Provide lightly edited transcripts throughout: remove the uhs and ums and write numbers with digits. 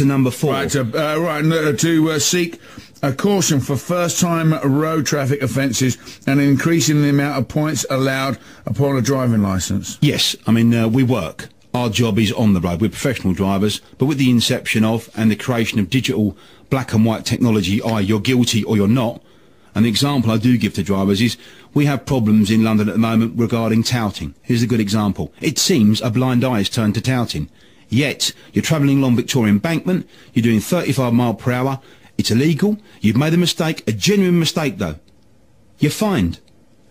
to number 4. Right, to seek a caution for first-time road traffic offences and increasing the amount of points allowed upon a driving licence. Yes, I mean, we work. Our job is on the road. We're professional drivers, but with the inception of and the creation of digital black and white technology, you're guilty or you're not, and the example I do give to drivers is we have problems in London at the moment regarding touting. Here's a good example. It seems a blind eye has turned to touting. Yet, you're travelling along Victoria Embankment, you're doing 35 mile per hour, it's illegal, you've made a mistake, a genuine mistake though. You're fined.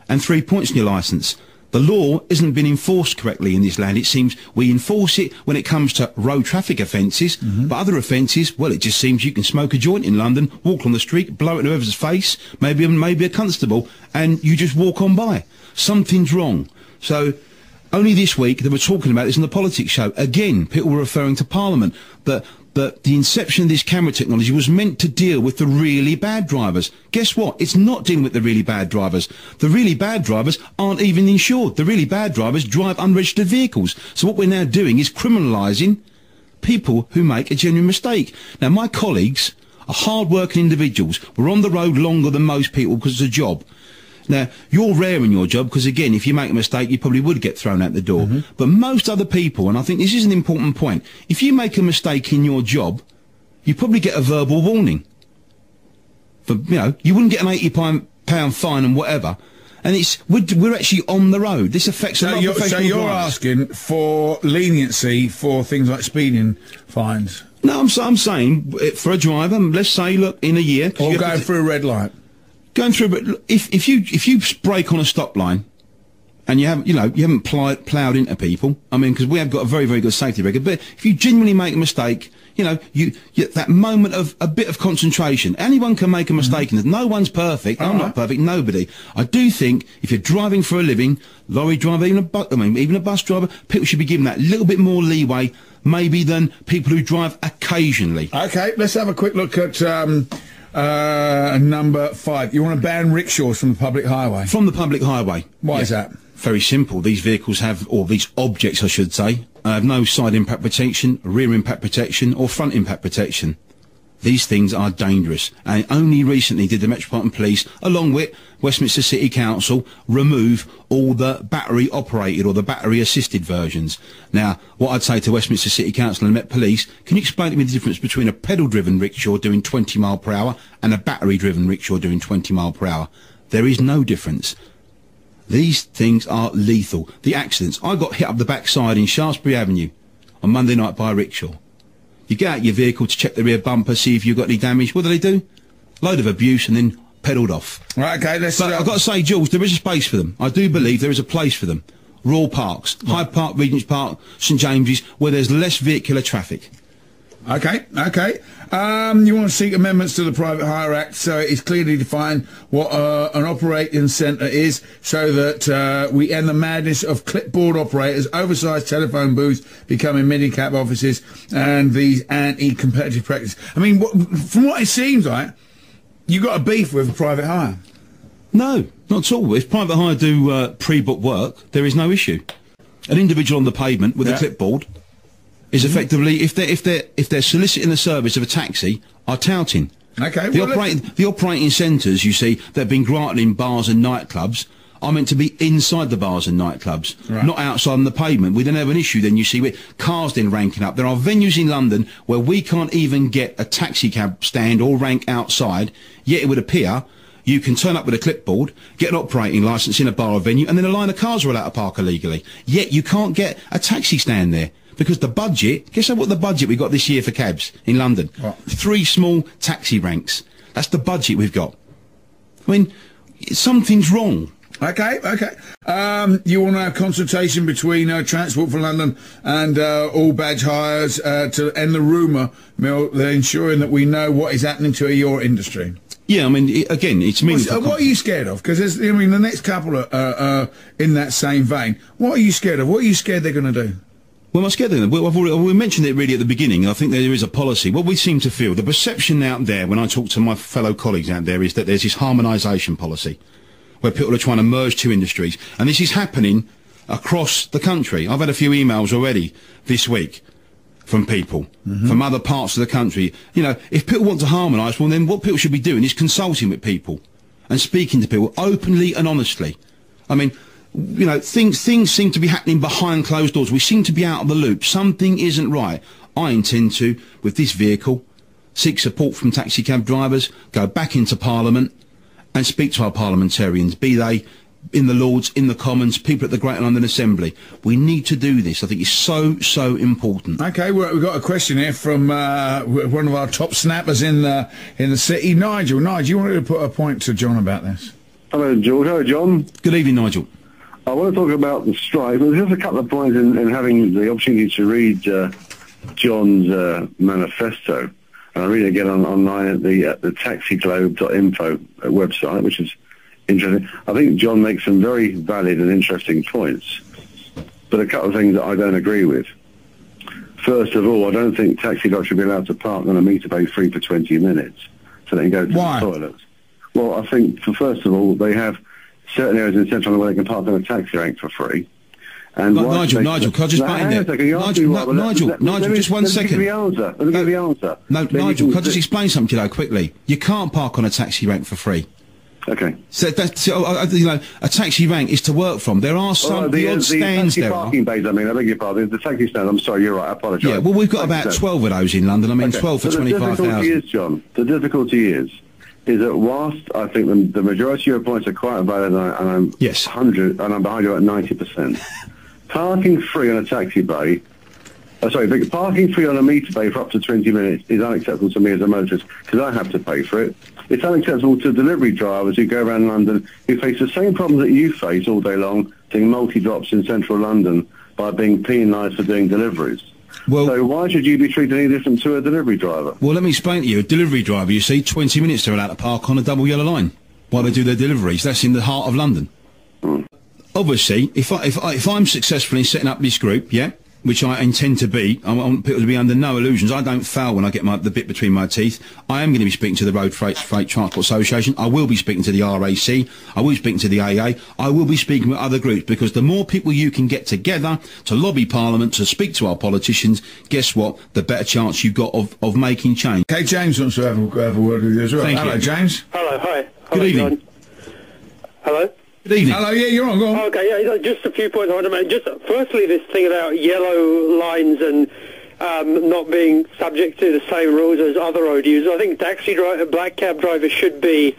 And 3 points in your licence. The law isn't been enforced correctly in this land. It seems we enforce it when it comes to road traffic offences, but other offences, well, it just seems you can smoke a joint in London, walk on the street, blow it in whoever's face, maybe a constable, and you just walk on by. Something's wrong. So, only this week they were talking about this on the politics show. Again, people were referring to Parliament, that the inception of this camera technology was meant to deal with the really bad drivers. Guess what? It's not dealing with the really bad drivers. The really bad drivers aren't even insured. The really bad drivers drive unregistered vehicles. So what we're now doing is criminalising people who make a genuine mistake. Now, my colleagues are hard-working individuals. We're on the road longer than most people because it's a job. Now, you're rare in your job because, again, if you make a mistake, you probably would get thrown out the door. But most other people, and I think this is an important point, if you make a mistake in your job, you probably get a verbal warning. You wouldn't get an £80 fine and whatever. And we're actually on the road. This affects a lot of professional drivers. So you're asking for leniency for things like speeding fines? No, I'm saying, for a driver, let's say, look, in a year... Or going through a red light? Going through, but if you brake on a stop line, and you haven't ploughed into people, I mean, because we have got a very, very good safety record. But if you genuinely make a mistake, that moment of a bit of concentration. Anyone can make a mistake, and no one's perfect. I'm not perfect. Nobody. I do think if you're driving for a living, lorry driver, even a bus driver, people should be given that little bit more leeway, maybe than people who drive occasionally. Okay, let's have a quick look at. Number 5. You want to ban rickshaws from the public highway? From the public highway. Why is that? Very simple. These vehicles have, or these objects I should say, have no side impact protection, rear impact protection or front impact protection. These things are dangerous, and only recently did the Metropolitan Police, along with Westminster City Council, remove all the battery-operated or the battery-assisted versions. Now, what I'd say to Westminster City Council and Met Police, can you explain to me the difference between a pedal-driven rickshaw doing 20 mile per hour and a battery-driven rickshaw doing 20 mile per hour? There is no difference. These things are lethal. The accidents. I got hit up the backside in Shaftesbury Avenue on Monday night by a rickshaw. You get out your vehicle to check the rear bumper, see if you've got any damage. What do? Load of abuse and then pedalled off. Right, okay, But I've got to say, Jules, there is a space for them. I do believe there is a place for them. Royal Parks, Hyde Park, Regent's Park, St James's, where there's less vehicular traffic. Okay. You want to seek amendments to the Private Hire Act so it's clearly defined what an operating centre is, so that we end the madness of clipboard operators, oversized telephone booths becoming minicab offices, and these anti-competitive practices. I mean, from what it seems like, you got a beef with private hire. No, not at all. If private hire do pre-book work, there is no issue. An individual on the pavement with a clipboard is effectively, if they're soliciting the service of a taxi, are touting. Okay. The operating centres, you see, that have been granted in bars and nightclubs are meant to be inside the bars and nightclubs, not outside on the pavement. We then have an issue then, you see, with cars then ranking up. There are venues in London where we can't even get a taxi cab stand or rank outside, yet it would appear you can turn up with a clipboard, get an operating licence in a bar or venue, and then a line of cars are allowed to park illegally. Yet you can't get a taxi stand there. Because the budget, guess what the budget we got this year for cabs in London? What? 3 small taxi ranks. That's the budget we've got. I mean, something's wrong. Okay. You want a consultation between Transport for London and all badge hires to end the rumour mill, ensuring that we know what is happening to your industry. Yeah, I mean, again, it's meaningful. What are you scared of? Because, the next couple are in that same vein. What are you scared of? What are you scared they're going to do? Well, I'm scared of them. We mentioned it really at the beginning. I think there is a policy. What we seem to feel, the perception out there when I talk to my fellow colleagues out there, is that there's this harmonisation policy where people are trying to merge 2 industries. And this is happening across the country. I've had a few emails already this week from people, from other parts of the country. You know, if people want to harmonise, well then what people should be doing is consulting with people and speaking to people openly and honestly. I mean, you know, things seem to be happening behind closed doors. We seem to be out of the loop. Something isn't right. I intend to, with this vehicle, seek support from taxi cab drivers, go back into Parliament and speak to our parliamentarians, be they in the Lords, in the Commons, people at the Greater London Assembly. We need to do this. I think it's so important. Okay, we've got a question here from one of our top snappers in the city, Nigel. Nigel, you wanted to put a point to John about this? Hello, George. Hello, John. Good evening, Nigel. I want to talk about the strike. There's just a couple of points in having the opportunity to read John's manifesto. And I read it again online at the taxiglobe.info website, which is interesting. I think John makes some very valid and interesting points, but a couple of things that I don't agree with. First of all, I don't think taxi drivers should be allowed to park on a meter bay free for 20 minutes so they can go to the toilets. Well, I think, first of all, they have certain areas in Central London where they can park on a taxi rank for free. And Nigel, can I just butt in there? Nigel, just 1 second. Let me give the answer. No, Nigel, can I just explain something to you, though, quickly? You can't park on a taxi rank for free. Okay. So that's, you know, a taxi rank is to work from. There are some the odd stands there. Parking bays, I mean, I beg your pardon. The taxi stand, I'm sorry, you're right, I apologise. Yeah, well, we've got about 12 of those in London. I mean, 12 for 25,000. The difficulty is, John, the difficulty is that whilst I think the majority of your points are quite valid, and I'm 100, and I'm behind you at 90%, parking free on a taxi bay, parking free on a meter bay for up to 20 minutes is unacceptable to me as a motorist because I have to pay for it. It's unacceptable to delivery drivers who go around London who face the same problems that you face all day long, doing multi-drops in central London by being penalised for doing deliveries. Well, so why should you be treated any different to a delivery driver? Well, let me explain to you. A delivery driver, you see, 20 minutes they're allowed to park on a double yellow line while they do their deliveries. That's in the heart of London. Obviously, if I'm successful in setting up this group, which I intend to be, I want people to be under no illusions. I don't fail when I get the bit between my teeth. I am going to be speaking to the Road Freight Transport Association. I will be speaking to the RAC. I will be speaking to the AA. I will be speaking with other groups, because the more people you can get together to lobby Parliament, to speak to our politicians, guess what? The better chance you've got of making change. Okay, James wants to have a word with you as well. Hello, James. Hello, hi. Good evening. John. Hello? Good evening. Hello, yeah, you're on, go on. Oh, okay, yeah, just a few points I want to make. Just firstly, this thing about yellow lines and not being subject to the same rules as other road users. I think black cab drivers should be,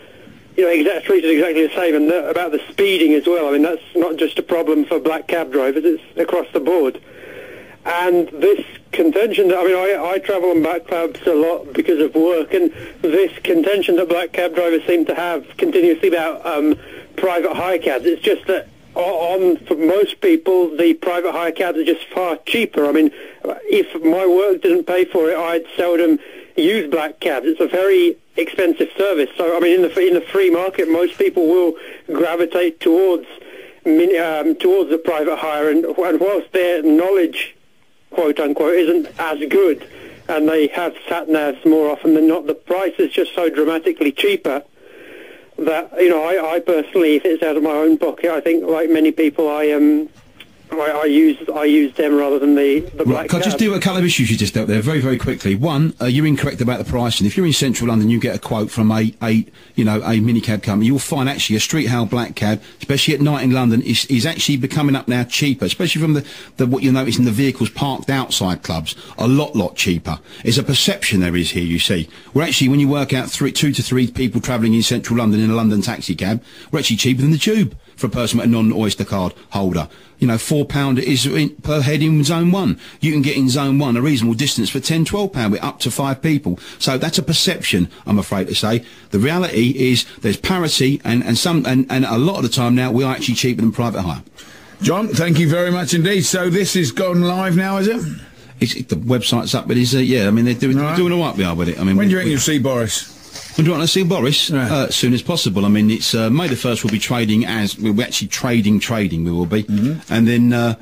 treated exactly the same. And about the speeding as well. I mean, that's not just a problem for black cab drivers; it's across the board. And this contention that, I travel on black cabs a lot because of work, and this contention that black cab drivers seem to have continuously about private hire cabs, it's just that for most people, the private hire cabs are just far cheaper. I mean, if my work didn't pay for it, I'd seldom use black cabs. It's a very expensive service. So, I mean, in the free market, most people will gravitate towards the private hire, and whilst their knowledge, quote unquote, isn't as good, and they have sat navs more often than not, the price is just so dramatically cheaper that, I personally, if it's out of my own pocket, I think, like many people, I use them rather than the black Can I just do a couple of issues you just dealt there very, very quickly? One, you're incorrect about the pricing. If you're in central London, you get a quote from a minicab company, you'll find actually a street hail black cab, especially at night in London, is actually becoming up now cheaper, especially from what you'll notice in the vehicles parked outside clubs, a lot cheaper. It's a perception there is here, you see. We're actually, when you work out 2 to 3 people travelling in central London in a London taxi cab, we're actually cheaper than the tube for a person with a non-Oyster card holder. £4 is per head in zone 1. You can get in zone 1 a reasonable distance for £10, £12 with up to 5 people. So that's a perception, I'm afraid to say. The reality is there's parity, and a lot of the time now we are actually cheaper than private hire. John, thank you very much indeed. So this is gone live now, is it? The website's up, but they're doing all right we are with it. I mean, when do you reckon you'll see Boris? When do you want to see Boris? As soon as possible. I mean, it's May the 1st. We'll be trading we're actually trading. We will be, and then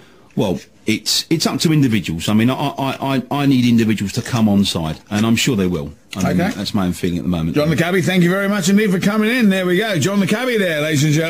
it's up to individuals. I mean, I need individuals to come on side, and I'm sure they will. I mean, that's my own feeling at the moment. John the Cabbie, thank you very much indeed for coming in. There we go, John the Cabbie there, ladies and gentlemen.